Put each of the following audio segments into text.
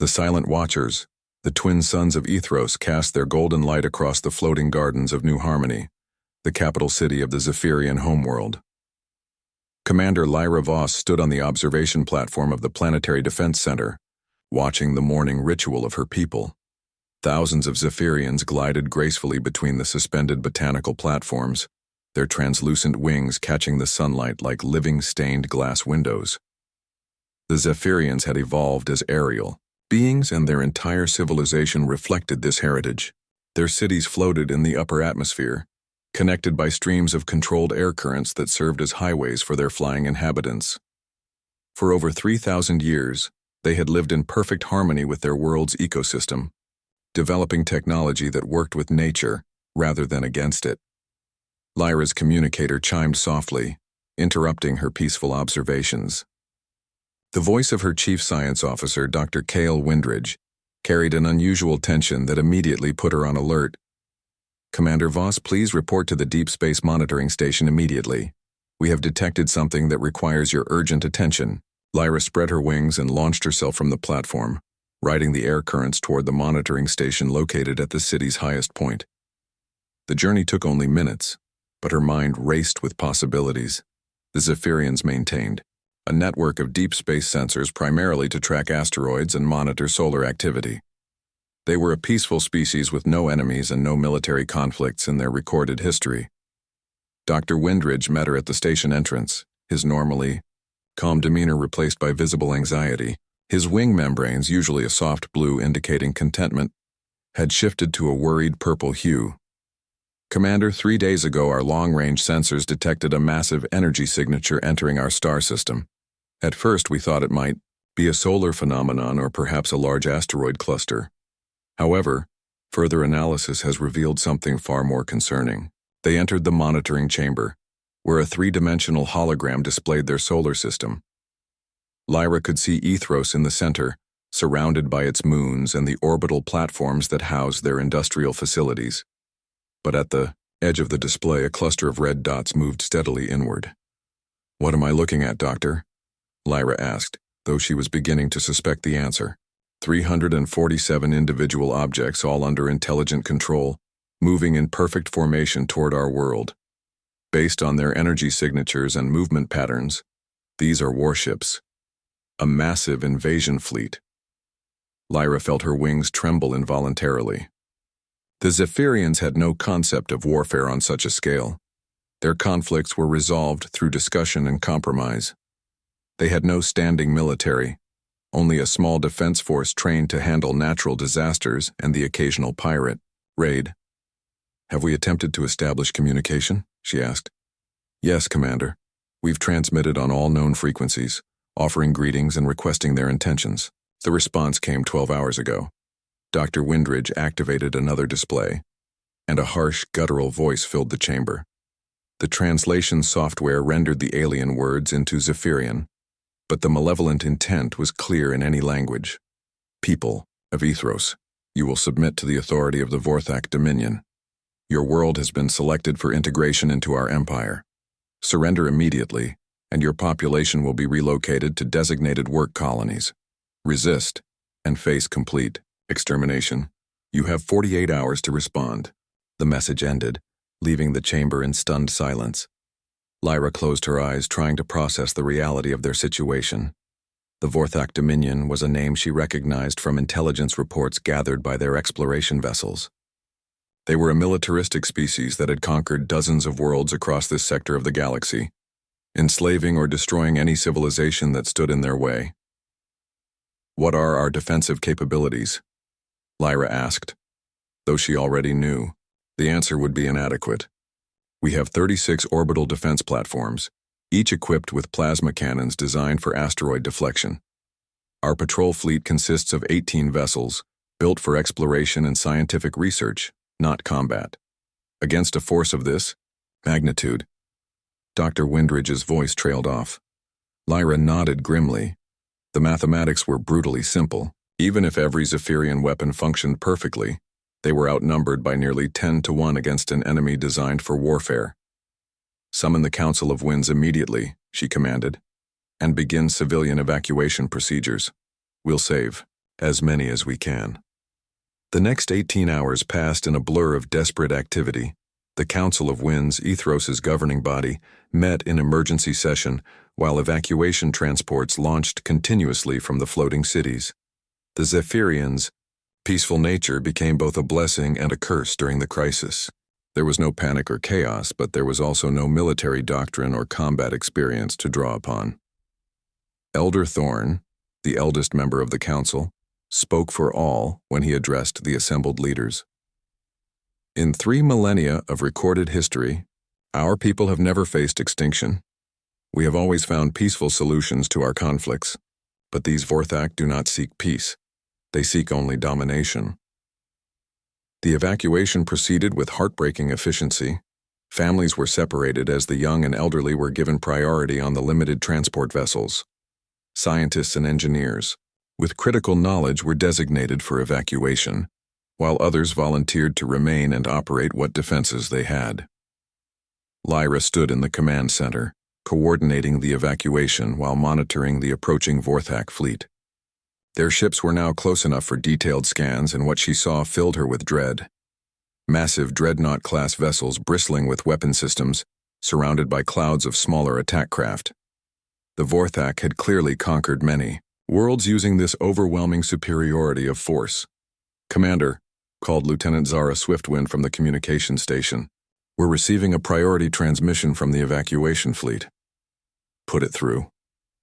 The Silent Watchers, the twin sons of Ethros, cast their golden light across the floating gardens of New Harmony, the capital city of the Zephyrian homeworld. Commander Lyra Voss stood on the observation platform of the Planetary Defense Center, watching the morning ritual of her people. Thousands of Zephyrians glided gracefully between the suspended botanical platforms, their translucent wings catching the sunlight like living stained glass windows. The Zephyrians had evolved as aerial beings, and their entire civilization reflected this heritage. Their cities floated in the upper atmosphere, connected by streams of controlled air currents that served as highways for their flying inhabitants. For over 3,000 years, they had lived in perfect harmony with their world's ecosystem, developing technology that worked with nature rather than against it. Lyra's communicator chimed softly, interrupting her peaceful observations. The voice of her chief science officer, Dr. Cale Windridge, carried an unusual tension that immediately put her on alert. "Commander Voss, please report to the Deep Space Monitoring Station immediately. We have detected something that requires your urgent attention." Lyra spread her wings and launched herself from the platform, riding the air currents toward the monitoring station located at the city's highest point. The journey took only minutes, but her mind raced with possibilities. The Zephyrians maintained a network of deep space sensors primarily to track asteroids and monitor solar activity. They were a peaceful species with no enemies and no military conflicts in their recorded history. Dr. Windridge met her at the station entrance, his normally calm demeanor replaced by visible anxiety. His wing membranes, usually a soft blue indicating contentment, had shifted to a worried purple hue. "Commander, 3 days ago our long-range sensors detected a massive energy signature entering our star system. At first we thought it might be a solar phenomenon or perhaps a large asteroid cluster. However, further analysis has revealed something far more concerning." They entered the monitoring chamber, where a three-dimensional hologram displayed their solar system. Lyra could see Ethros in the center, surrounded by its moons and the orbital platforms that housed their industrial facilities. But at the edge of the display, a cluster of red dots moved steadily inward. "What am I looking at, Doctor?" Lyra asked, though she was beginning to suspect the answer. 347 individual objects, all under intelligent control, moving in perfect formation toward our world. Based on their energy signatures and movement patterns, these are warships. A massive invasion fleet. Lyra felt her wings tremble involuntarily. The Zephyrians had no concept of warfare on such a scale. Their conflicts were resolved through discussion and compromise. They had no standing military, only a small defense force trained to handle natural disasters and the occasional pirate raid. "Have we attempted to establish communication?" she asked. "Yes, Commander. We've transmitted on all known frequencies, offering greetings and requesting their intentions." The response came 12 hours ago. Dr. Windridge activated another display, and a harsh, guttural voice filled the chamber. The translation software rendered the alien words into Zephyrian, but the malevolent intent was clear in any language. "People of Ethros, you will submit to the authority of the Vorthak Dominion. Your world has been selected for integration into our empire. Surrender immediately, and your population will be relocated to designated work colonies. Resist, and face complete extermination. You have 48 hours to respond." The message ended, leaving the chamber in stunned silence. Lyra closed her eyes, trying to process the reality of their situation. The Vorthak Dominion was a name she recognized from intelligence reports gathered by their exploration vessels. They were a militaristic species that had conquered dozens of worlds across this sector of the galaxy, enslaving or destroying any civilization that stood in their way. "What are our defensive capabilities?" Lyra asked. Though she already knew, the answer would be inadequate. "We have 36 orbital defense platforms, each equipped with plasma cannons designed for asteroid deflection. Our patrol fleet consists of 18 vessels, built for exploration and scientific research, not combat. Against a force of this magnitude." Dr. Windridge's voice trailed off. Lyra nodded grimly. The mathematics were brutally simple. Even if every Zephyrian weapon functioned perfectly, they were outnumbered by nearly 10 to 1 against an enemy designed for warfare. "Summon the Council of Winds immediately," she commanded, "and begin civilian evacuation procedures. We'll save As many as we can. The next 18 hours passed in a blur of desperate activity. The Council of Winds, Ethros' governing body, met in emergency session while evacuation transports launched continuously from the floating cities. The Zephyrians' peaceful nature became both a blessing and a curse during the crisis. There was no panic or chaos, but there was also no military doctrine or combat experience to draw upon. Elder Thorn, the eldest member of the council, spoke for all when he addressed the assembled leaders. In 3 millennia of recorded history, our people have never faced extinction. We have always found peaceful solutions to our conflicts, but these Vorthak do not seek peace. They seek only domination. The evacuation proceeded with heartbreaking efficiency. Families were separated as the young and elderly were given priority on the limited transport vessels. Scientists and engineers, with critical knowledge, were designated for evacuation, while others volunteered to remain and operate what defenses they had. Lyra stood in the command center, coordinating the evacuation while monitoring the approaching Vorthak fleet. Their ships were now close enough for detailed scans, and what she saw filled her with dread. Massive dreadnought-class vessels bristling with weapon systems, surrounded by clouds of smaller attack craft. The Vorthak had clearly conquered many worlds using this overwhelming superiority of force. "Commander," called Lieutenant Zara Swiftwind from the communication station, "we're receiving a priority transmission from the evacuation fleet." "Put it through."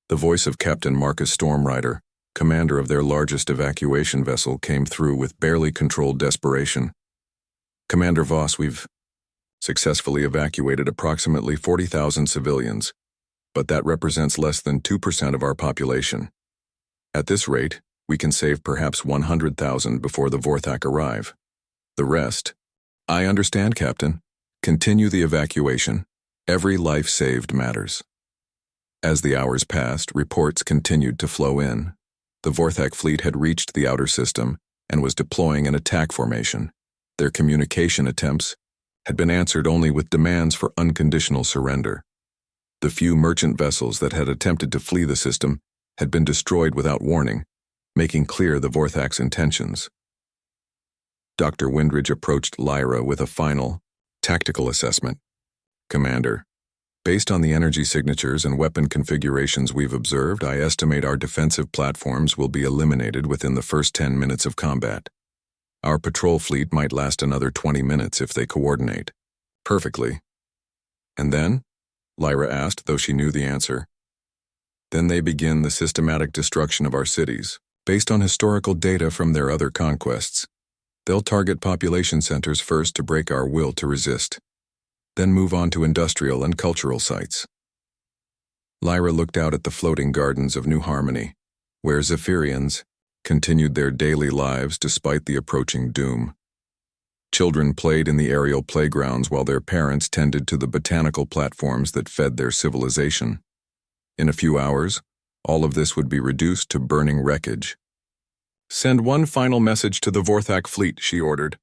The voice of Captain Marcus Stormrider, commander of their largest evacuation vessel, came through with barely controlled desperation. "Commander Voss, we've successfully evacuated approximately 40,000 civilians, but that represents less than 2% of our population. At this rate, we can save perhaps 100,000 before the Vorthak arrive. The rest—" "I understand, Captain. Continue the evacuation. Every life saved matters." As the hours passed, reports continued to flow in. The Vorthak fleet had reached the outer system and was deploying an attack formation. Their communication attempts had been answered only with demands for unconditional surrender. The few merchant vessels that had attempted to flee the system had been destroyed without warning, making clear the Vorthak's intentions. Dr. Windridge approached Lyra with a final, tactical assessment. "Commander, based on the energy signatures and weapon configurations we've observed, I estimate our defensive platforms will be eliminated within the first 10 minutes of combat. Our patrol fleet might last another 20 minutes if they coordinate." "Perfectly." "And then?" Lyra asked, though she knew the answer. "Then they begin the systematic destruction of our cities, based on historical data from their other conquests. They'll target population centers first to break our will to resist, then move on to industrial and cultural sites." Lyra looked out at the floating gardens of New Harmony, where Zephyrians continued their daily lives despite the approaching doom. Children played in the aerial playgrounds while their parents tended to the botanical platforms that fed their civilization. In a few hours, all of this would be reduced to burning wreckage. "Send one final message to the Vorthak fleet," she ordered.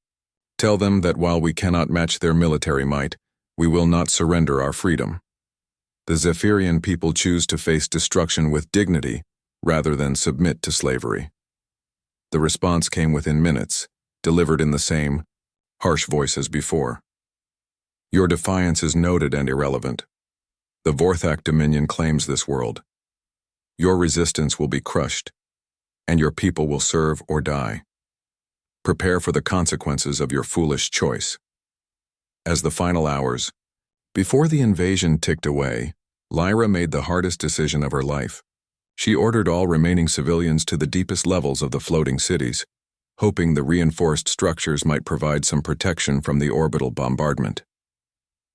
"Tell them that while we cannot match their military might, we will not surrender our freedom. The Zephyrian people choose to face destruction with dignity rather than submit to slavery." The response came within minutes, delivered in the same harsh voice as before. "Your defiance is noted and irrelevant. The Vorthak Dominion claims this world. Your resistance will be crushed, and your people will serve or die. Prepare for the consequences of your foolish choice." As the final hours, before the invasion ticked away, Lyra made the hardest decision of her life. She ordered all remaining civilians to the deepest levels of the floating cities, hoping the reinforced structures might provide some protection from the orbital bombardment.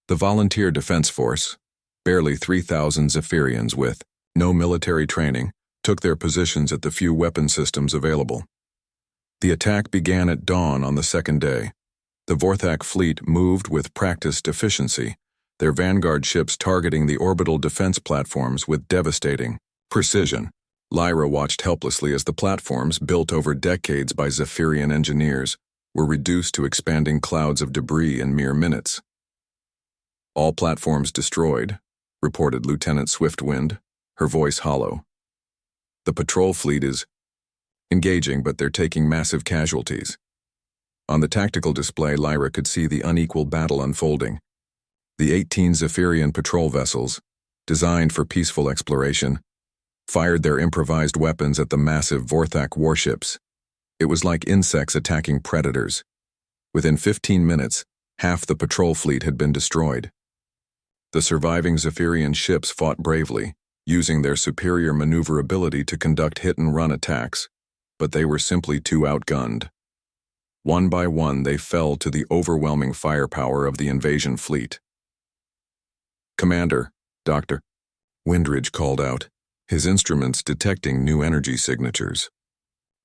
The Volunteer Defense Force, barely 3,000 Zephyrians with no military training, took their positions at the few weapon systems available. The attack began at dawn on the second day. The Vorthak fleet moved with practiced efficiency, their vanguard ships targeting the orbital defense platforms with devastating precision. Lyra watched helplessly as the platforms, built over decades by Zephyrian engineers, were reduced to expanding clouds of debris in mere minutes. "All platforms destroyed," reported Lieutenant Swiftwind, her voice hollow. "The patrol fleet is..." Engaging, but they're taking massive casualties. On the tactical display, Lyra could see the unequal battle unfolding. The 18 Zephyrian patrol vessels, designed for peaceful exploration, fired their improvised weapons at the massive Vorthak warships. It was like insects attacking predators. Within 15 minutes, half the patrol fleet had been destroyed. The surviving Zephyrian ships fought bravely, using their superior maneuverability to conduct hit-and-run attacks, but they were simply too outgunned. One by one, they fell to the overwhelming firepower of the invasion fleet. "Commander, Dr. Windridge called out, his instruments detecting new energy signatures.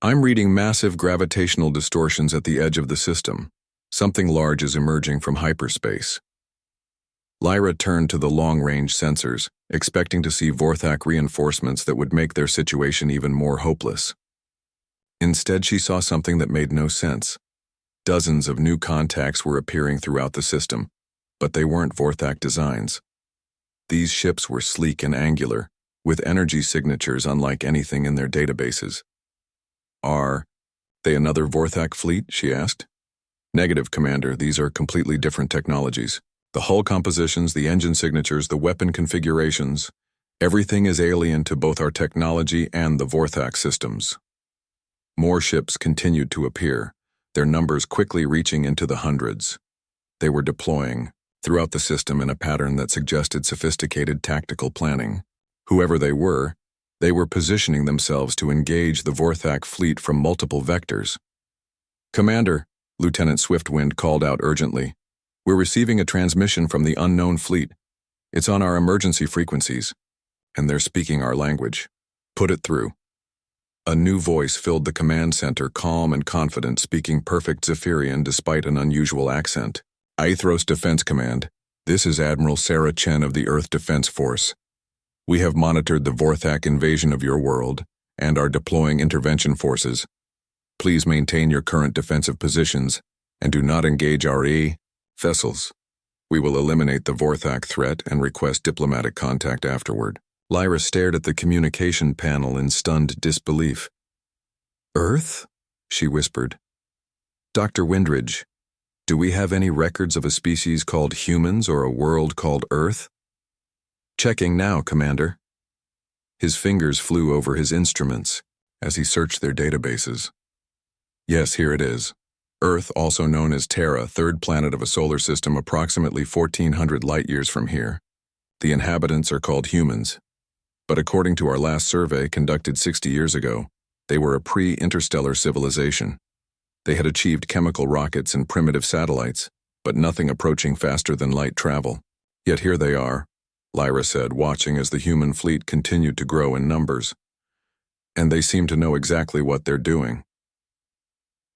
"I'm reading massive gravitational distortions at the edge of the system. Something large is emerging from hyperspace." Lyra turned to the long-range sensors, expecting to see Vorthak reinforcements that would make their situation even more hopeless. Instead, she saw something that made no sense. Dozens of new contacts were appearing throughout the system, but they weren't Vorthak designs. These ships were sleek and angular, with energy signatures unlike anything in their databases. "Are they another Vorthak fleet?" she asked. "Negative, Commander. These are completely different technologies. The hull compositions, the engine signatures, the weapon configurations, everything is alien to both our technology and the Vorthak systems." More ships continued to appear, their numbers quickly reaching into the hundreds. They were deploying throughout the system in a pattern that suggested sophisticated tactical planning. Whoever they were positioning themselves to engage the Vorthak fleet from multiple vectors. "Commander," Lieutenant Swiftwind called out urgently, "we're receiving a transmission from the unknown fleet. It's on our emergency frequencies, and they're speaking our language. Put it through." A new voice filled the command center, calm and confident, speaking perfect Zephyrian despite an unusual accent. "Aethros Defense Command, this is Admiral Sarah Chen of the Earth Defense Force. We have monitored the Vorthak invasion of your world and are deploying intervention forces. Please maintain your current defensive positions and do not engage our vessels. We will eliminate the Vorthak threat and request diplomatic contact afterward." Lyra stared at the communication panel in stunned disbelief. "Earth?" she whispered. "Dr. Windridge, do we have any records of a species called humans or a world called Earth?" "Checking now, Commander." His fingers flew over his instruments as he searched their databases. "Yes, here it is. Earth, also known as Terra, third planet of a solar system approximately 1,400 light-years from here. The inhabitants are called humans. But according to our last survey conducted 60 years ago, they were a pre-interstellar civilization. They had achieved chemical rockets and primitive satellites, but nothing approaching faster than light travel. Yet here they are," Lyra said, watching as the human fleet continued to grow in numbers. "And they seem to know exactly what they're doing."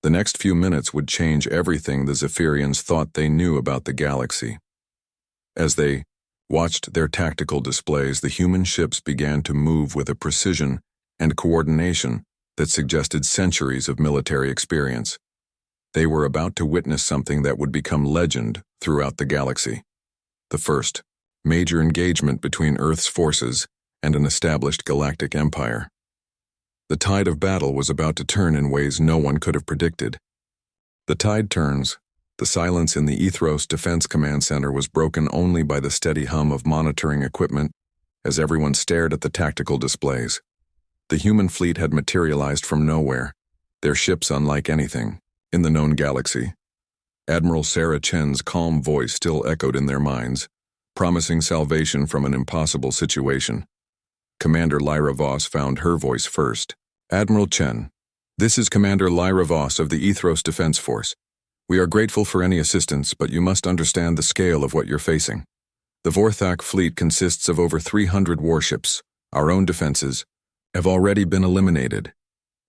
The next few minutes would change everything the Zephyrians thought they knew about the galaxy. As they watched their tactical displays, the human ships began to move with a precision and coordination that suggested centuries of military experience. They were about to witness something that would become legend throughout the galaxy. The first major engagement between Earth's forces and an established galactic empire. The tide of battle was about to turn in ways no one could have predicted. The tide turns. The silence in the Aethros Defense Command Center was broken only by the steady hum of monitoring equipment as everyone stared at the tactical displays. The human fleet had materialized from nowhere, their ships unlike anything in the known galaxy. Admiral Sarah Chen's calm voice still echoed in their minds, promising salvation from an impossible situation. Commander Lyra Voss found her voice first. "Admiral Chen, this is Commander Lyra Voss of the Aethros Defense Force. We are grateful for any assistance, but you must understand the scale of what you're facing. The Vorthak fleet consists of over 300 warships. Our own defenses have already been eliminated."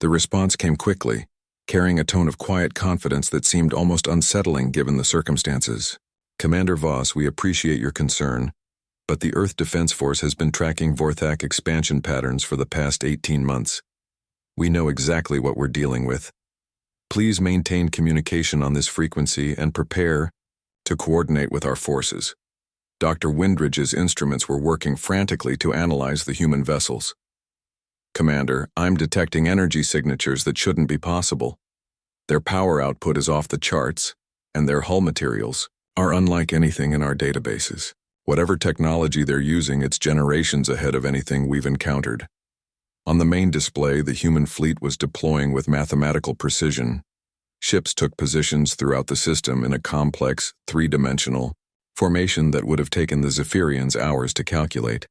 The response came quickly, carrying a tone of quiet confidence that seemed almost unsettling given the circumstances. "Commander Voss, we appreciate your concern, but the Earth Defense Force has been tracking Vorthak expansion patterns for the past 18 months. We know exactly what we're dealing with. Please maintain communication on this frequency and prepare to coordinate with our forces." Dr. Windridge's instruments were working frantically to analyze the human vessels. Commander, I'm detecting energy signatures that shouldn't be possible. Their power output is off the charts, and their hull materials are unlike anything in our databases. Whatever technology they're using, it's generations ahead of anything we've encountered. On the main display, the human fleet was deploying with mathematical precision. Ships took positions throughout the system in a complex, three-dimensional formation that would have taken the Zephyrians hours to calculate.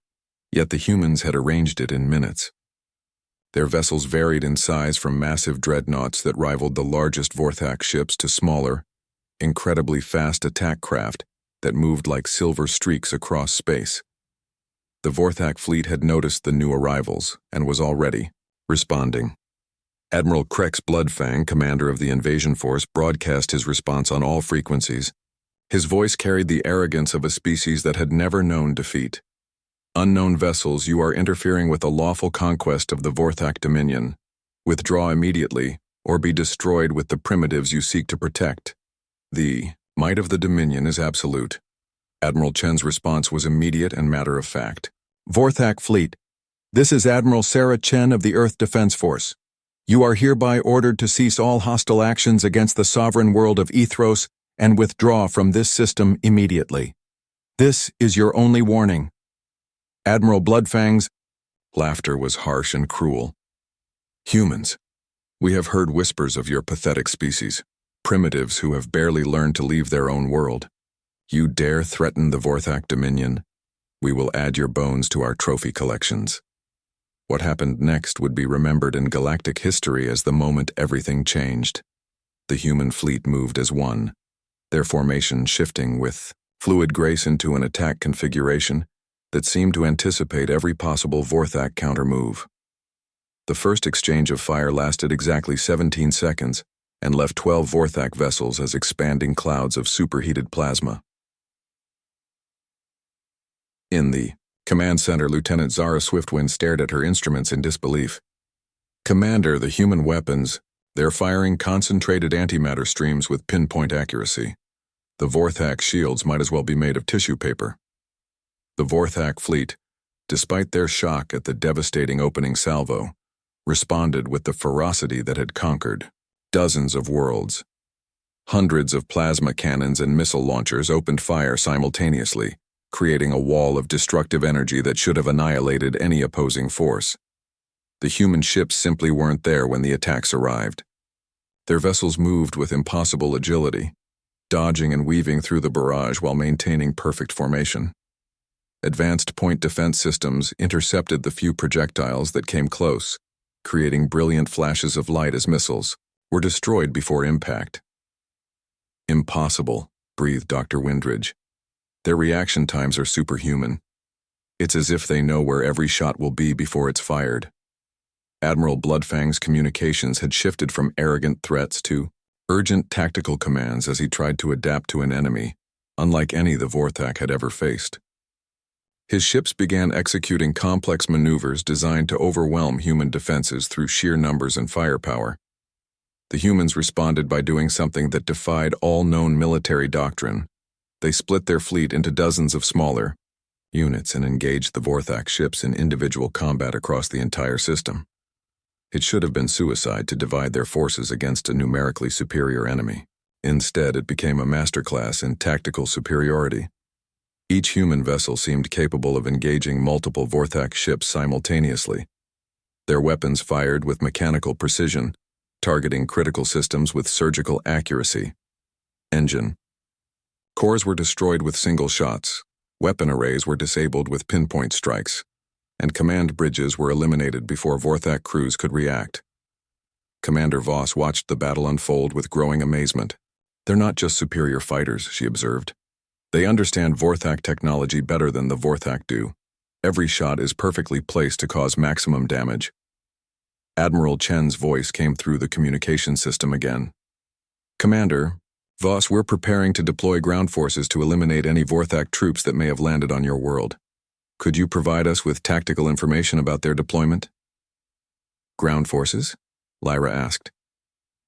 Yet the humans had arranged it in minutes. Their vessels varied in size from massive dreadnoughts that rivaled the largest Vorthak ships to smaller, incredibly fast attack craft that moved like silver streaks across space. The Vorthak fleet had noticed the new arrivals and was already responding. Admiral Krex Bloodfang, commander of the invasion force, broadcast his response on all frequencies. His voice carried the arrogance of a species that had never known defeat. Unknown vessels, you are interfering with the lawful conquest of the Vorthak Dominion. Withdraw immediately, or be destroyed with the primitives you seek to protect. The might of the Dominion is absolute. Admiral Chen's response was immediate and matter-of-fact. Vorthak Fleet, this is Admiral Sarah Chen of the Earth Defense Force. You are hereby ordered to cease all hostile actions against the sovereign world of Ethros and withdraw from this system immediately. This is your only warning. Admiral Bloodfang's laughter was harsh and cruel. Humans, we have heard whispers of your pathetic species, primitives who have barely learned to leave their own world. You dare threaten the Vorthak Dominion? We will add your bones to our trophy collections. What happened next would be remembered in galactic history as the moment everything changed. The human fleet moved as one, their formation shifting with fluid grace into an attack configuration that seemed to anticipate every possible Vorthak counter-move. The first exchange of fire lasted exactly 17 seconds and left 12 Vorthak vessels as expanding clouds of superheated plasma. In the command center, Lieutenant Zara Swiftwind stared at her instruments in disbelief. Commander, the human weapons, they're firing concentrated antimatter streams with pinpoint accuracy. The Vorthak shields might as well be made of tissue paper. The Vorthak fleet, despite their shock at the devastating opening salvo, responded with the ferocity that had conquered dozens of worlds. Hundreds of plasma cannons and missile launchers opened fire simultaneously, creating a wall of destructive energy that should have annihilated any opposing force. The human ships simply weren't there when the attacks arrived. Their vessels moved with impossible agility, dodging and weaving through the barrage while maintaining perfect formation. Advanced point defense systems intercepted the few projectiles that came close, creating brilliant flashes of light as missiles were destroyed before impact. Impossible, breathed Dr. Windridge. Their reaction times are superhuman. It's as if they know where every shot will be before it's fired. Admiral Bloodfang's communications had shifted from arrogant threats to urgent tactical commands as he tried to adapt to an enemy, unlike any the Vorthak had ever faced. His ships began executing complex maneuvers designed to overwhelm human defenses through sheer numbers and firepower. The humans responded by doing something that defied all known military doctrine. They split their fleet into dozens of smaller units and engaged the Vorthak ships in individual combat across the entire system. It should have been suicide to divide their forces against a numerically superior enemy. Instead, it became a masterclass in tactical superiority. Each human vessel seemed capable of engaging multiple Vorthak ships simultaneously. Their weapons fired with mechanical precision, targeting critical systems with surgical accuracy. Engine. Cores were destroyed with single shots, weapon arrays were disabled with pinpoint strikes, and command bridges were eliminated before Vorthak crews could react. Commander Voss watched the battle unfold with growing amazement. They're not just superior fighters, she observed. They understand Vorthak technology better than the Vorthak do. Every shot is perfectly placed to cause maximum damage. Admiral Chen's voice came through the communication system again. Commander, Voss, we're preparing to deploy ground forces to eliminate any Vorthak troops that may have landed on your world. Could you provide us with tactical information about their deployment? Ground forces? Lyra asked.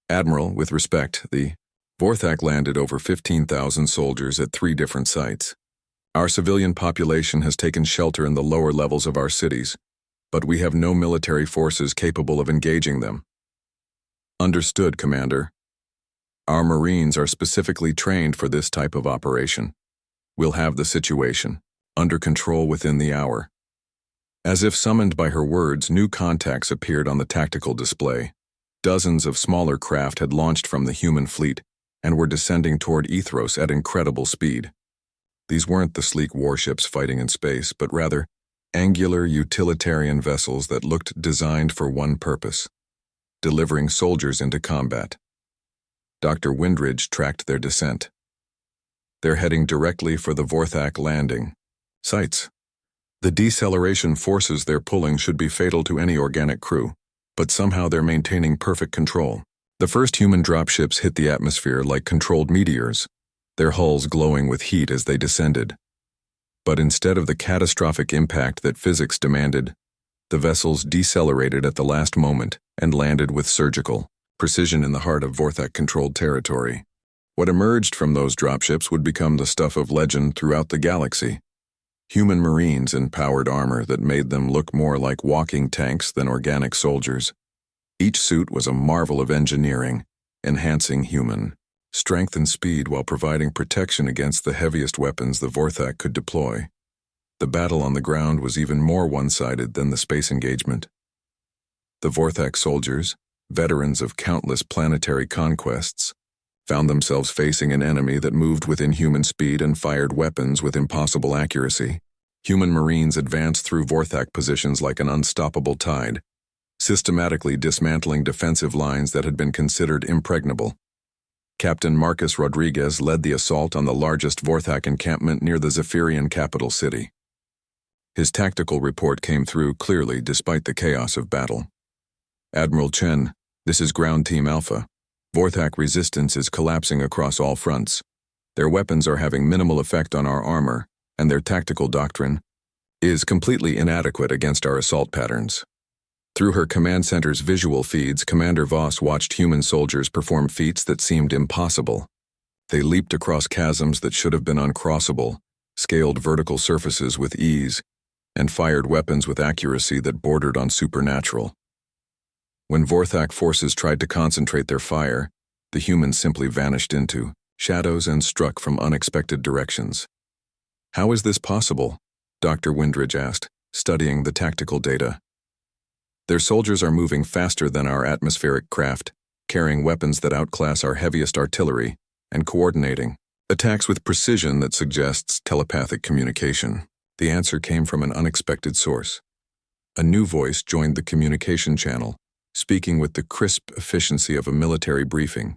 Admiral, with respect, the Vorthak landed over 15,000 soldiers at 3 different sites. Our civilian population has taken shelter in the lower levels of our cities. but we have no military forces capable of engaging them. Understood, Commander. Our Marines are specifically trained for this type of operation. We'll have the situation under control within the hour. As if summoned by her words, new contacts appeared on the tactical display. Dozens of smaller craft had launched from the human fleet and were descending toward Ethros at incredible speed. These weren't the sleek warships fighting in space, but rather angular utilitarian vessels that looked designed for one purpose: delivering soldiers into combat. Dr. Windridge tracked their descent. They're heading directly for the Vorthak landing sites. The deceleration forces they're pulling should be fatal to any organic crew, but somehow they're maintaining perfect control. The first human dropships hit the atmosphere like controlled meteors, their hulls glowing with heat as they descended. But instead of the catastrophic impact that physics demanded, the vessels decelerated at the last moment and landed with surgical precision in the heart of Vorthak-controlled territory. What emerged from those dropships would become the stuff of legend throughout the galaxy. Human Marines in powered armor that made them look more like walking tanks than organic soldiers. Each suit was a marvel of engineering, enhancing human strength and speed while providing protection against the heaviest weapons the Vorthak could deploy. The battle on the ground was even more one-sided than the space engagement. The Vorthak soldiers, veterans of countless planetary conquests, found themselves facing an enemy that moved within human speed and fired weapons with impossible accuracy. Human Marines advanced through Vorthak positions like an unstoppable tide, systematically dismantling defensive lines that had been considered impregnable. Captain Marcus Rodriguez led the assault on the largest Vorthak encampment near the Zephyrian capital city. His tactical report came through clearly despite the chaos of battle. Admiral Chen, this is Ground Team Alpha. Vorthak resistance is collapsing across all fronts. Their weapons are having minimal effect on our armor, and their tactical doctrine is completely inadequate against our assault patterns. Through her command center's visual feeds, Commander Voss watched human soldiers perform feats that seemed impossible. They leaped across chasms that should have been uncrossable, scaled vertical surfaces with ease, and fired weapons with accuracy that bordered on supernatural. When Vorthak forces tried to concentrate their fire, the humans simply vanished into shadows and struck from unexpected directions. How is this possible? Dr. Windridge asked, studying the tactical data. Their soldiers are moving faster than our atmospheric craft, carrying weapons that outclass our heaviest artillery, and coordinating attacks with precision that suggests telepathic communication. The answer came from an unexpected source. A new voice joined the communication channel, speaking with the crisp efficiency of a military briefing.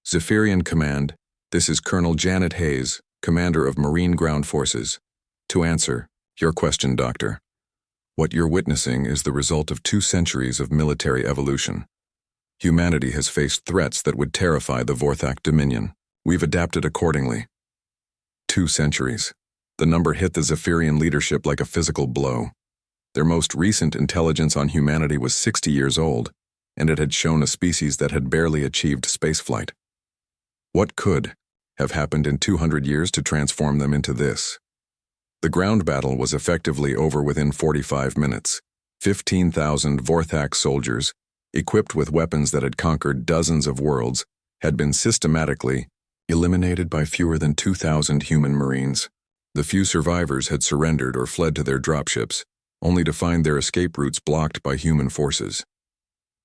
Zephyrian Command, this is Colonel Janet Hayes, Commander of Marine Ground Forces. To answer your question, Doctor, what you're witnessing is the result of 2 centuries of military evolution. Humanity has faced threats that would terrify the Vorthak Dominion. We've adapted accordingly. 2 centuries. The number hit the Zephyrian leadership like a physical blow. Their most recent intelligence on humanity was 60 years old, and it had shown a species that had barely achieved spaceflight. What could have happened in 200 years to transform them into this? The ground battle was effectively over within 45 minutes. 15,000 Vorthak soldiers, equipped with weapons that had conquered dozens of worlds, had been systematically eliminated by fewer than 2,000 human Marines. The few survivors had surrendered or fled to their dropships, only to find their escape routes blocked by human forces.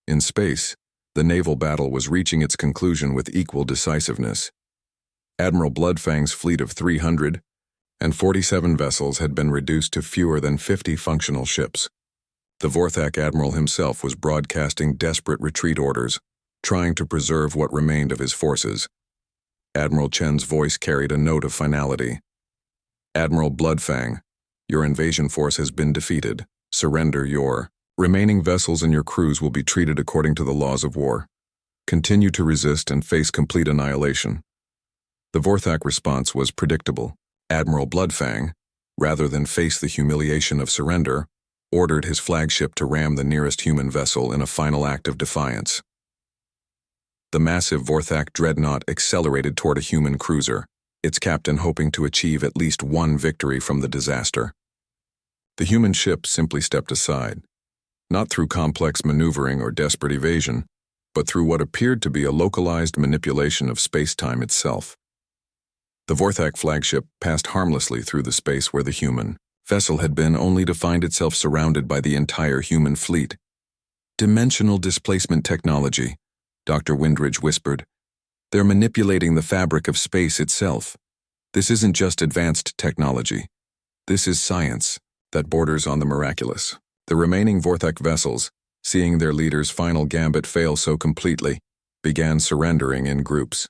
In space, the naval battle was reaching its conclusion with equal decisiveness. Admiral Bloodfang's fleet of 347 vessels had been reduced to fewer than 50 functional ships. The Vorthak admiral himself was broadcasting desperate retreat orders, trying to preserve what remained of his forces. Admiral Chen's voice carried a note of finality. Admiral Bloodfang, your invasion force has been defeated. Surrender your remaining vessels and your crews will be treated according to the laws of war. Continue to resist and face complete annihilation. The Vorthak response was predictable. Admiral Bloodfang, rather than face the humiliation of surrender, ordered his flagship to ram the nearest human vessel in a final act of defiance. The massive Vorthak dreadnought accelerated toward a human cruiser, its captain hoping to achieve at least one victory from the disaster. The human ship simply stepped aside, not through complex maneuvering or desperate evasion, but through what appeared to be a localized manipulation of space-time itself. The Vorthak flagship passed harmlessly through the space where the human vessel had been, only to find itself surrounded by the entire human fleet. "Dimensional displacement technology," Dr. Windridge whispered. "They're manipulating the fabric of space itself. This isn't just advanced technology. This is science that borders on the miraculous." The remaining Vorthak vessels, seeing their leader's final gambit fail so completely, began surrendering in groups.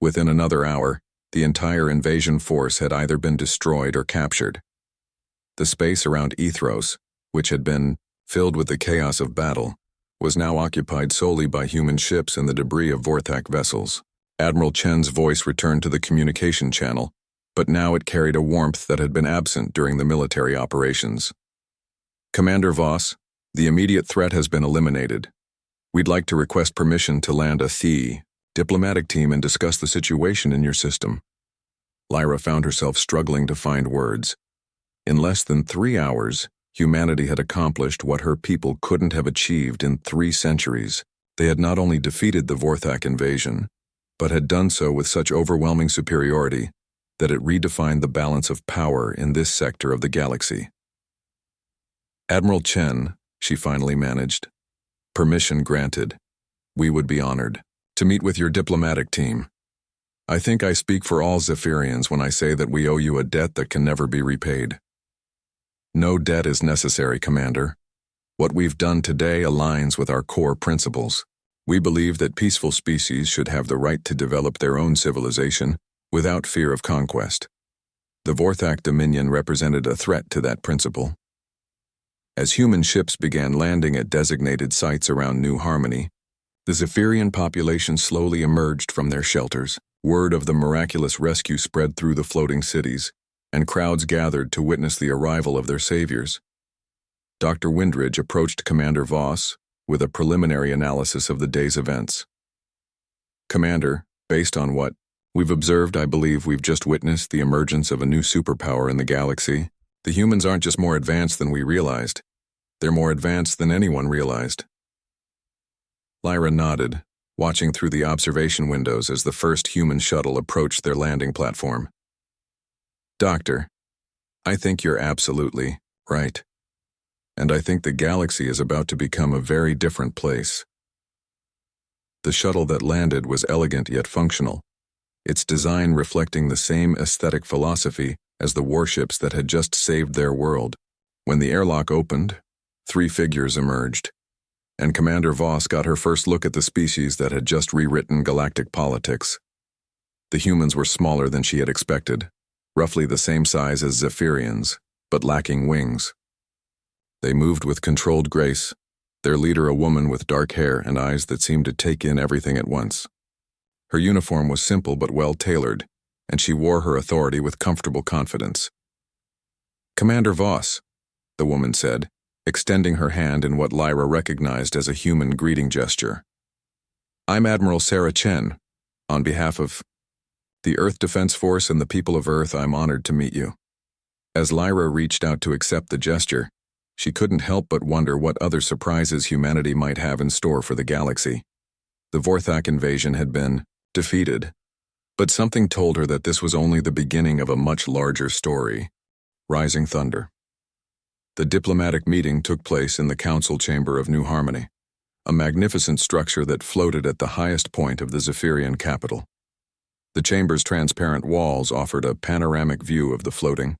Within another hour, the entire invasion force had either been destroyed or captured. The space around Ethros, which had been filled with the chaos of battle, was now occupied solely by human ships and the debris of Vorthak vessels. Admiral Chen's voice returned to the communication channel, but now it carried a warmth that had been absent during the military operations. "Commander Voss, the immediate threat has been eliminated. We'd like to request permission to land a diplomatic team and discuss the situation in your system." Lyra found herself struggling to find words. In less than 3 hours, humanity had accomplished what her people couldn't have achieved in 3 centuries. They had not only defeated the Vorthak invasion, but had done so with such overwhelming superiority that it redefined the balance of power in this sector of the galaxy. "Admiral Chen," she finally managed. "Permission granted. We would be honored to meet with your diplomatic team. I think I speak for all Zephyrians when I say that we owe you a debt that can never be repaid." "No debt is necessary, Commander. What we've done today aligns with our core principles. We believe that peaceful species should have the right to develop their own civilization without fear of conquest. The Vorthak Dominion represented a threat to that principle." As human ships began landing at designated sites around New Harmony, the Zephyrian population slowly emerged from their shelters. Word of the miraculous rescue spread through the floating cities, and crowds gathered to witness the arrival of their saviors. Dr. Windridge approached Commander Voss with a preliminary analysis of the day's events. "Commander, based on what we've observed, I believe we've just witnessed the emergence of a new superpower in the galaxy. The humans aren't just more advanced than we realized. They're more advanced than anyone realized." Lyra nodded, watching through the observation windows as the first human shuttle approached their landing platform. "Doctor, I think you're absolutely right. And I think the galaxy is about to become a very different place." The shuttle that landed was elegant yet functional, its design reflecting the same aesthetic philosophy as the warships that had just saved their world. When the airlock opened, 3 figures emerged, and Commander Voss got her first look at the species that had just rewritten galactic politics. The humans were smaller than she had expected, roughly the same size as Zephyrians, but lacking wings. They moved with controlled grace, their leader a woman with dark hair and eyes that seemed to take in everything at once. Her uniform was simple but well-tailored, and she wore her authority with comfortable confidence. "Commander Voss," the woman said, extending her hand in what Lyra recognized as a human greeting gesture. "I'm Admiral Sarah Chen. On behalf of the Earth Defense Force and the people of Earth, I'm honored to meet you." As Lyra reached out to accept the gesture, she couldn't help but wonder what other surprises humanity might have in store for the galaxy. The Vorthak invasion had been defeated, but something told her that this was only the beginning of a much larger story. Rising thunder. The diplomatic meeting took place in the council chamber of New Harmony, a magnificent structure that floated at the highest point of the Zephyrian capital. The chamber's transparent walls offered a panoramic view of the floating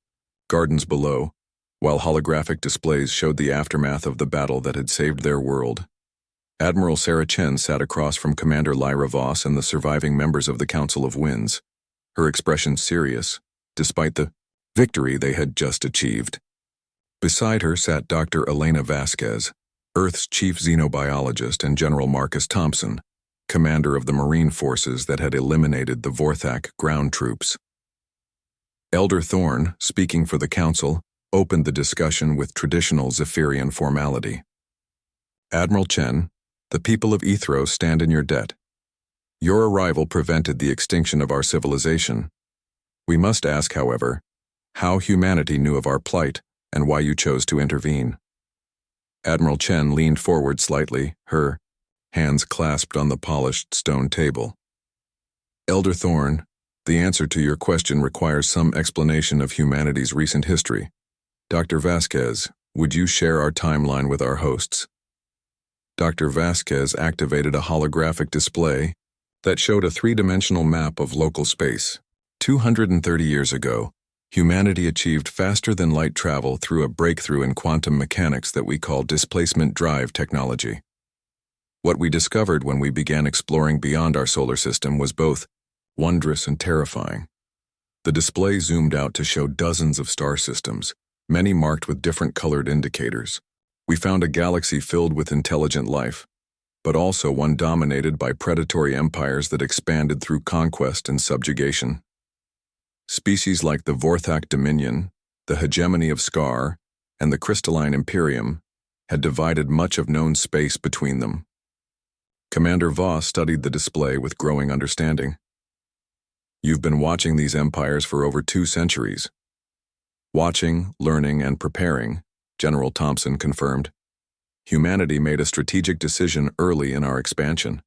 gardens below, while holographic displays showed the aftermath of the battle that had saved their world. Admiral Sarah Chen sat across from Commander Lyra Voss and the surviving members of the Council of Winds, her expression serious, despite the victory they had just achieved. Beside her sat Dr. Elena Vasquez, Earth's chief xenobiologist, and General Marcus Thompson, commander of the Marine forces that had eliminated the Vorthak ground troops. Elder Thorne, speaking for the Council, opened the discussion with traditional Zephyrian formality. "Admiral Chen, the people of Ethros stand in your debt. Your arrival prevented the extinction of our civilization. We must ask, however, how humanity knew of our plight and why you chose to intervene. Admiral Chen leaned forward slightly, her hands clasped on the polished stone table. Elder Thorn, the answer to your question requires some explanation of humanity's recent history. Dr. Vasquez, would you share our timeline with our hosts? Dr. Vasquez activated a holographic display that showed a three-dimensional map of local space. 230 years ago, humanity achieved faster-than-light travel through a breakthrough in quantum mechanics that we call displacement drive technology. What we discovered when we began exploring beyond our solar system was both wondrous and terrifying. The display zoomed out to show dozens of star systems, many marked with different colored indicators. We found a galaxy filled with intelligent life, but also one dominated by predatory empires that expanded through conquest and subjugation. Species like the Vorthak Dominion, the hegemony of Scar, and the Crystalline Imperium had divided much of known space between them. Commander Voss studied the display with growing understanding. You've been watching these empires for over 2 centuries. Watching, learning, and preparing, General Thompson confirmed. Humanity made a strategic decision early in our expansion.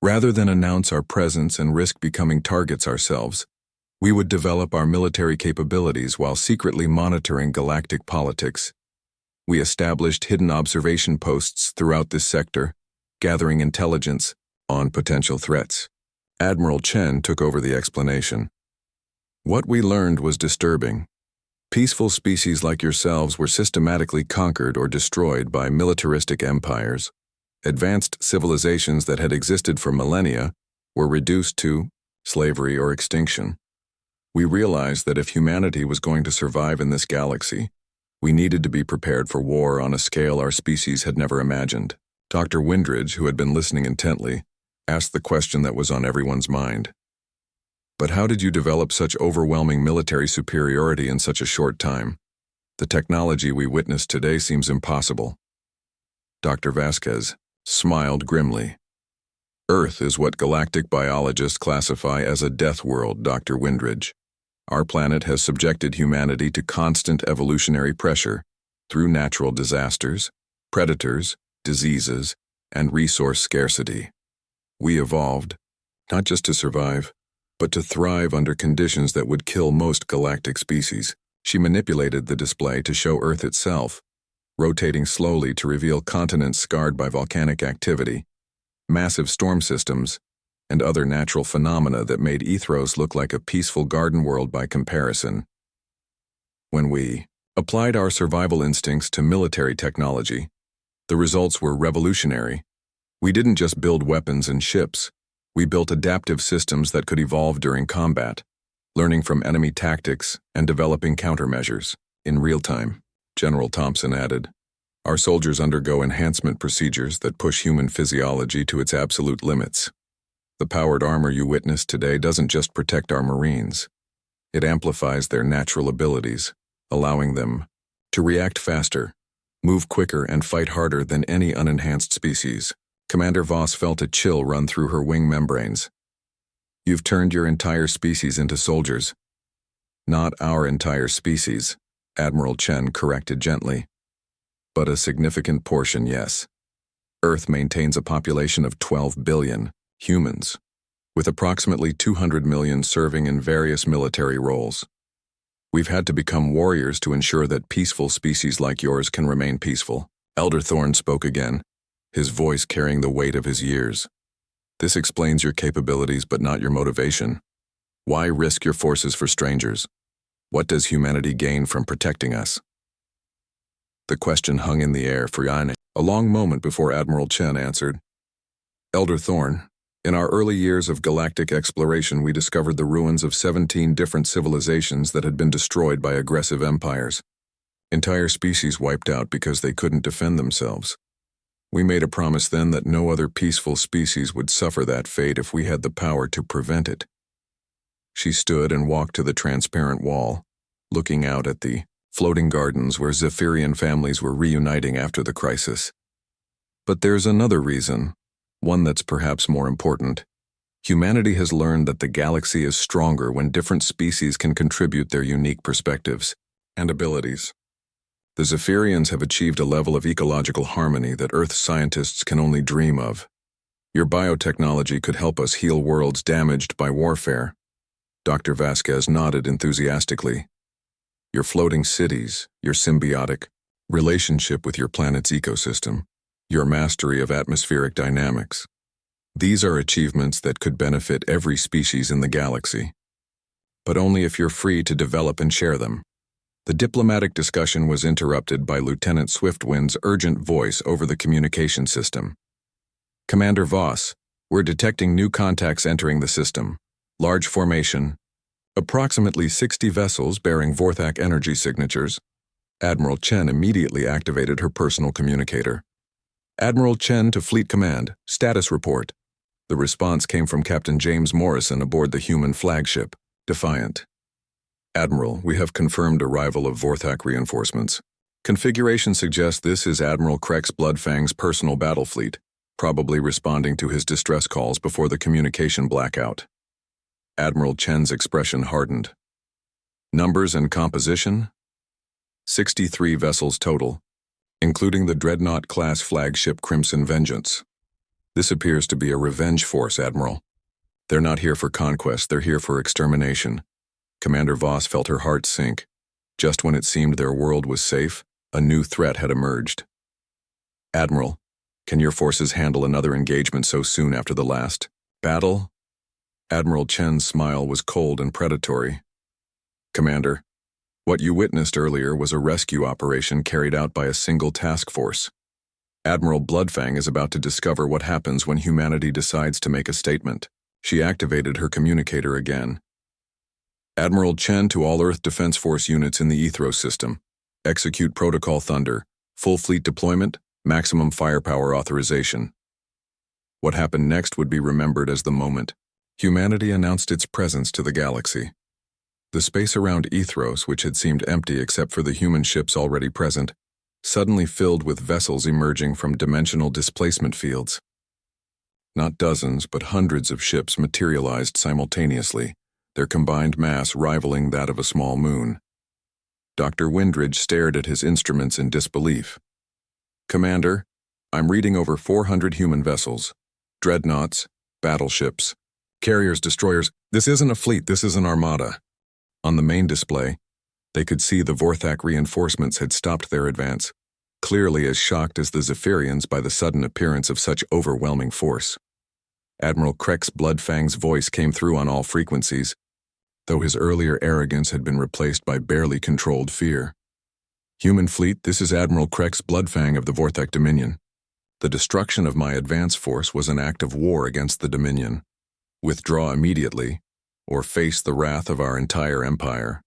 Rather than announce our presence and risk becoming targets ourselves, we would develop our military capabilities while secretly monitoring galactic politics. We established hidden observation posts throughout this sector, gathering intelligence on potential threats. Admiral Chen took over the explanation. What we learned was disturbing. Peaceful species like yourselves were systematically conquered or destroyed by militaristic empires. Advanced civilizations that had existed for millennia were reduced to slavery or extinction. We realized that if humanity was going to survive in this galaxy, we needed to be prepared for war on a scale our species had never imagined. Dr. Windridge, who had been listening intently, asked the question that was on everyone's mind. But how did you develop such overwhelming military superiority in such a short time? The technology we witnessed today seems impossible. Dr. Vasquez smiled grimly. Earth is what galactic biologists classify as a death world, Dr. Windridge. Our planet has subjected humanity to constant evolutionary pressure through natural disasters, predators, diseases, and resource scarcity. We evolved, not just to survive, but to thrive under conditions that would kill most galactic species. She manipulated the display to show Earth itself, rotating slowly to reveal continents scarred by volcanic activity, massive storm systems, and other natural phenomena that made Ethros look like a peaceful garden world by comparison. When we applied our survival instincts to military technology, the results were revolutionary. We didn't just build weapons and ships. We built adaptive systems that could evolve during combat, learning from enemy tactics and developing countermeasures in real time. General Thompson added, our soldiers undergo enhancement procedures that push human physiology to its absolute limits. The powered armor you witnessed today doesn't just protect our Marines. It amplifies their natural abilities, allowing them to react faster, move quicker, and fight harder than any unenhanced species. Commander Voss felt a chill run through her wing membranes. You've turned your entire species into soldiers. Not our entire species, Admiral Chen corrected gently. But a significant portion, yes. Earth maintains a population of 12 billion humans, with approximately 200 million serving in various military roles. We've had to become warriors to ensure that peaceful species like yours can remain peaceful. Elder Thorn spoke again, his voice carrying the weight of his years. This explains your capabilities but not your motivation. Why risk your forces for strangers? What does humanity gain from protecting us? The question hung in the air for a long moment before Admiral Chen answered. Elder Thorn, in our early years of galactic exploration we discovered the ruins of 17 different civilizations that had been destroyed by aggressive empires. Entire species wiped out because they couldn't defend themselves. We made a promise then that no other peaceful species would suffer that fate if we had the power to prevent it. She stood and walked to the transparent wall, looking out at the floating gardens where Zephyrian families were reuniting after the crisis. But there's another reason, one that's perhaps more important. Humanity has learned that the galaxy is stronger when different species can contribute their unique perspectives and abilities. The Zephyrians have achieved a level of ecological harmony that Earth scientists can only dream of. Your biotechnology could help us heal worlds damaged by warfare. Dr. Vasquez nodded enthusiastically. Your floating cities, your symbiotic relationship with your planet's ecosystem, your mastery of atmospheric dynamics. These are achievements that could benefit every species in the galaxy. But only if you're free to develop and share them. The diplomatic discussion was interrupted by Lieutenant Swiftwind's urgent voice over the communication system. Commander Voss, we're detecting new contacts entering the system. Large formation. Approximately 60 vessels bearing Vorthak energy signatures. Admiral Chen immediately activated her personal communicator. Admiral Chen to Fleet Command, status report. The response came from Captain James Morrison aboard the human flagship, Defiant. Admiral, we have confirmed arrival of Vorthak reinforcements. Configuration suggests this is Admiral Krex Bloodfang's personal battle fleet, probably responding to his distress calls before the communication blackout. Admiral Chen's expression hardened. Numbers and composition? 63 vessels total, including the Dreadnought-class flagship Crimson Vengeance. This appears to be a revenge force, Admiral. They're not here for conquest, they're here for extermination. Commander Voss felt her heart sink. Just when it seemed their world was safe, a new threat had emerged. Admiral, can your forces handle another engagement so soon after the last battle? Admiral Chen's smile was cold and predatory. Commander, what you witnessed earlier was a rescue operation carried out by a single task force. Admiral Bloodfang is about to discover what happens when humanity decides to make a statement. She activated her communicator again. Admiral Chen to all Earth Defense Force units in the Ethros system. Execute Protocol Thunder. Full fleet deployment. Maximum firepower authorization. What happened next would be remembered as the moment humanity announced its presence to the galaxy. The space around Ethros, which had seemed empty except for the human ships already present, suddenly filled with vessels emerging from dimensional displacement fields. Not dozens, but hundreds of ships materialized simultaneously, their combined mass rivaling that of a small moon. Dr. Windridge stared at his instruments in disbelief. Commander, I'm reading over 400 human vessels, dreadnoughts, battleships, carriers, destroyers. This isn't a fleet, this is an armada. On the main display, they could see the Vorthak reinforcements had stopped their advance, clearly as shocked as the Zephyrians by the sudden appearance of such overwhelming force. Admiral Krex Bloodfang's voice came through on all frequencies, though his earlier arrogance had been replaced by barely controlled fear. Human fleet, this is Admiral Krex Bloodfang of the Vorthak Dominion. The destruction of my advance force was an act of war against the Dominion. Withdraw immediately, or face the wrath of our entire empire.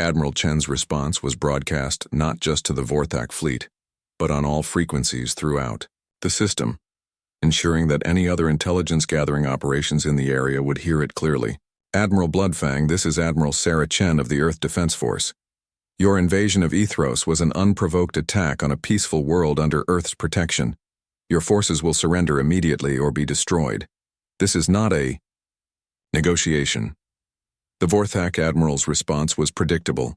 Admiral Chen's response was broadcast not just to the Vorthak fleet, but on all frequencies throughout the system, ensuring that any other intelligence-gathering operations in the area would hear it clearly. Admiral Bloodfang, this is Admiral Sarah Chen of the Earth Defense Force. Your invasion of Ethros was an unprovoked attack on a peaceful world under Earth's protection. Your forces will surrender immediately or be destroyed. This is not a negotiation. The Vorthak Admiral's response was predictable.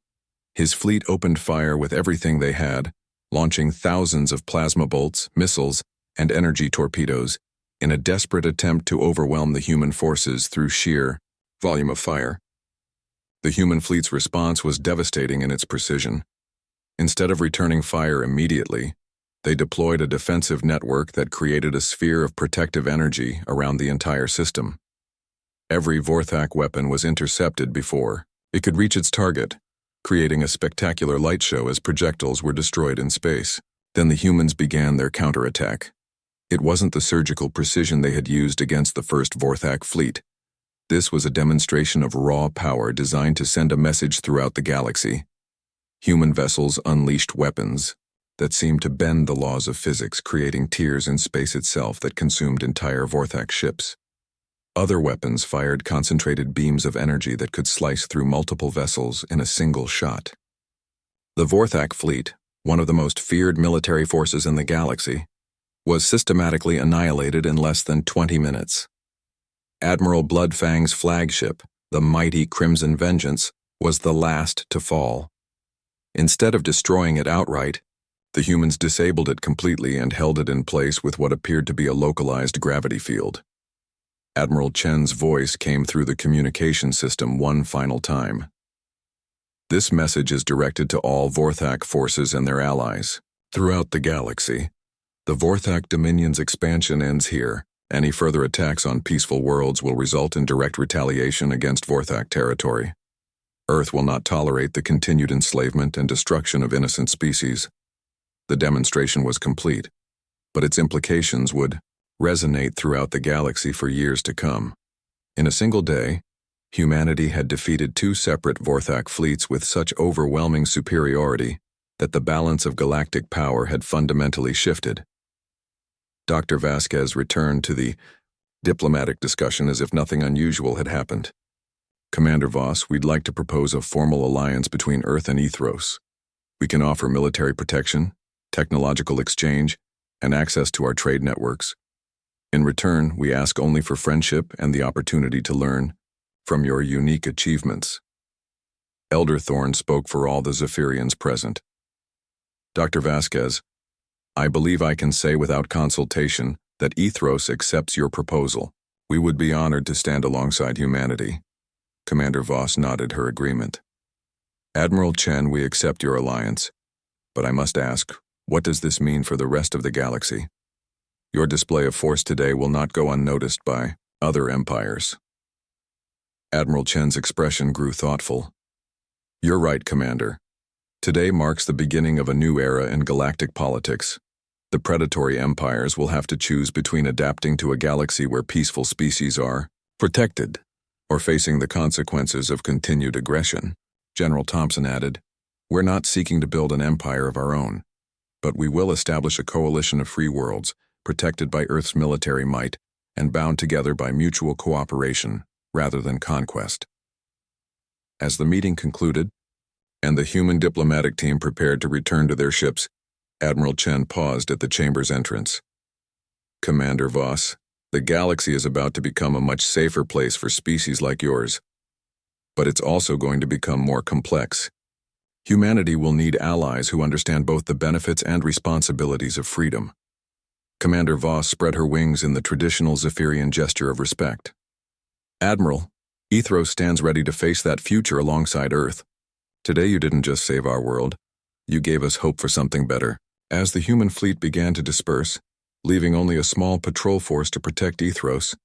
His fleet opened fire with everything they had, launching thousands of plasma bolts, missiles, and energy torpedoes in a desperate attempt to overwhelm the human forces through sheer volume of fire. The human fleet's response was devastating in its precision. Instead of returning fire immediately, they deployed a defensive network that created a sphere of protective energy around the entire system. Every Vorthak weapon was intercepted before it could reach its target, creating a spectacular light show as projectiles were destroyed in space. Then the humans began their counterattack. It wasn't the surgical precision they had used against the first Vorthak fleet. This was a demonstration of raw power designed to send a message throughout the galaxy. Human vessels unleashed weapons that seemed to bend the laws of physics, creating tears in space itself that consumed entire Vorthak ships. Other weapons fired concentrated beams of energy that could slice through multiple vessels in a single shot. The Vorthak fleet, one of the most feared military forces in the galaxy, was systematically annihilated in less than 20 minutes. Admiral Bloodfang's flagship, the mighty Crimson Vengeance, was the last to fall. Instead of destroying it outright, the humans disabled it completely and held it in place with what appeared to be a localized gravity field. Admiral Chen's voice came through the communication system one final time. This message is directed to all Vorthak forces and their allies. Throughout the galaxy, the Vorthak Dominion's expansion ends here. Any further attacks on peaceful worlds will result in direct retaliation against Vorthak territory. Earth will not tolerate the continued enslavement and destruction of innocent species. The demonstration was complete, but its implications would resonate throughout the galaxy for years to come. In a single day, humanity had defeated 2 separate Vorthak fleets with such overwhelming superiority that the balance of galactic power had fundamentally shifted. Dr. Vasquez returned to the diplomatic discussion as if nothing unusual had happened. Commander Voss, we'd like to propose a formal alliance between Earth and Ethros. We can offer military protection, technological exchange, and access to our trade networks. In return, we ask only for friendship and the opportunity to learn from your unique achievements. Elder Thorn spoke for all the Zephyrians present. Dr. Vasquez, I believe I can say without consultation that Ethros accepts your proposal. We would be honored to stand alongside humanity. Commander Voss nodded her agreement. Admiral Chen, we accept your alliance, but I must ask, what does this mean for the rest of the galaxy? Your display of force today will not go unnoticed by other empires. Admiral Chen's expression grew thoughtful. You're right, Commander. Today marks the beginning of a new era in galactic politics. The predatory empires will have to choose between adapting to a galaxy where peaceful species are protected or facing the consequences of continued aggression. General Thompson added, we're not seeking to build an empire of our own, but we will establish a coalition of free worlds protected by Earth's military might and bound together by mutual cooperation rather than conquest. As the meeting concluded, and the human diplomatic team prepared to return to their ships, Admiral Chen paused at the chamber's entrance. Commander Voss, the galaxy is about to become a much safer place for species like yours. But it's also going to become more complex. Humanity will need allies who understand both the benefits and responsibilities of freedom. Commander Voss spread her wings in the traditional Zephyrian gesture of respect. Admiral, Ethros stands ready to face that future alongside Earth. Today you didn't just save our world, you gave us hope for something better. As the human fleet began to disperse, leaving only a small patrol force to protect Ethros,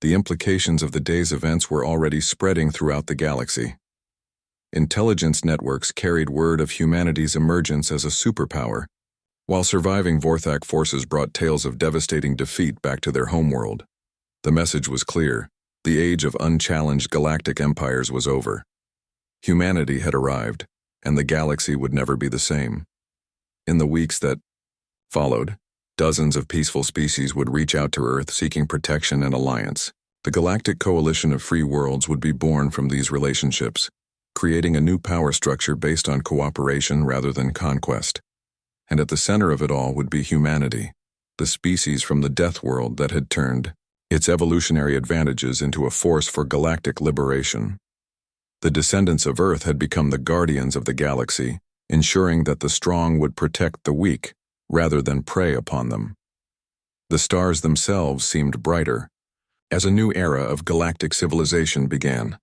the implications of the day's events were already spreading throughout the galaxy. Intelligence networks carried word of humanity's emergence as a superpower, while surviving Vorthak forces brought tales of devastating defeat back to their homeworld. The message was clear. The age of unchallenged galactic empires was over. Humanity had arrived, and the galaxy would never be the same. In the weeks that followed, dozens of peaceful species would reach out to Earth seeking protection and alliance. The galactic coalition of free worlds would be born from these relationships, creating a new power structure based on cooperation rather than conquest. And at the center of it all would be humanity, the species from the death world that had turned its evolutionary advantages into a force for galactic liberation. The descendants of Earth had become the guardians of the galaxy, ensuring that the strong would protect the weak rather than prey upon them. The stars themselves seemed brighter, as a new era of galactic civilization began.